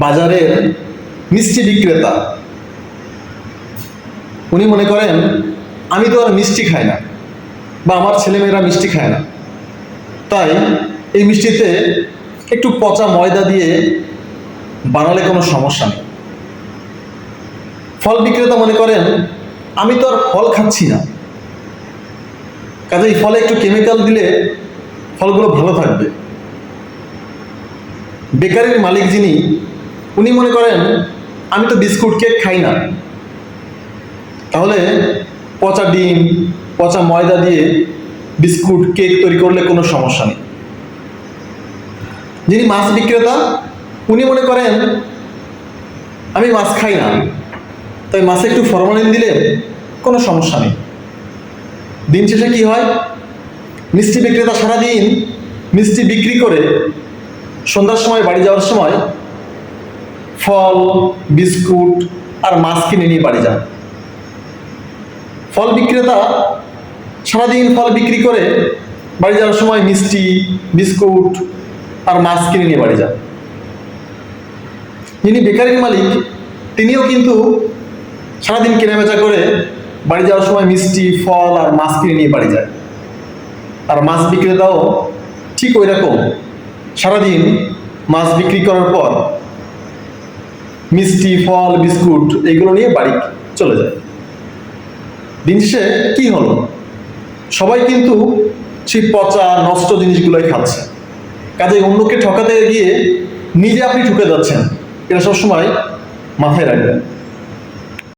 বাজারের মিষ্টি বিক্রেতা, উনি মনে করেন আমি তো আর মিষ্টি খাই না বা আমার ছেলেমেয়েরা মিষ্টি খায় না, তাই এই মিষ্টিতে একটু পচা ময়দা দিয়ে বানালে কোনো সমস্যা নেই। ফল বিক্রেতা মনে করেন আমি তো আর ফল খাচ্ছি না, কাজে এই ফলে একটু কেমিক্যাল দিলে ফলগুলো ভালো থাকবে। বেকারির মালিক যিনি, উনি মনে করেন আমি তো বিস্কুট কেক খাই না, তাহলে পচা ডিম পচা ময়দা দিয়ে বিস্কুট কেক তৈরি করলে কোনো সমস্যা নেই। যিনি মাছ বিক্রেতা, উনি মনে করেন আমি মাছ খাই না, তাই মাছে একটু ফরমালিন দিলে কোনো সমস্যা নেই। দিন শেষে কি হয়, মিষ্টি বিক্রেতা সারাদিন মিষ্টি বিক্রি করে সন্ধ্যার সময় বাড়ি যাওয়ার সময় ফল বিস্কুট আর মাছ কিনে নিয়ে বাড়ি যান। ফল বিক্রেতা সারাদিন ফল বিক্রি করে বাড়ি যাওয়ার সময় মিষ্টি বিস্কুট আর মাছ কিনে নিয়ে বাড়ি যান। যিনি বেকারির মালিক, তিনিও কিন্তু সারাদিন কেনাবেচা করে বাড়ি যাওয়ার সময় মিষ্টি ফল আর মাছ কিনে নিয়ে বাড়ি যায়। আর মাছ বিক্রেতাও ঠিক ওই রকম সারাদিন মাছ বিক্রি করার পর মিষ্টি ফল বিস্কুট এগুলো নিয়ে বাড়ি চলে যায়। দিন শেষে কি হলো, সবাই কিন্তু সেই পচা নষ্ট জিনিসগুলোই খাচ্ছে। কাজে অন্যকে ঠকাতে গিয়ে নিজে আপনি ঠকে যাচ্ছেন, এটা সবসময় মাথায় রাখবেন।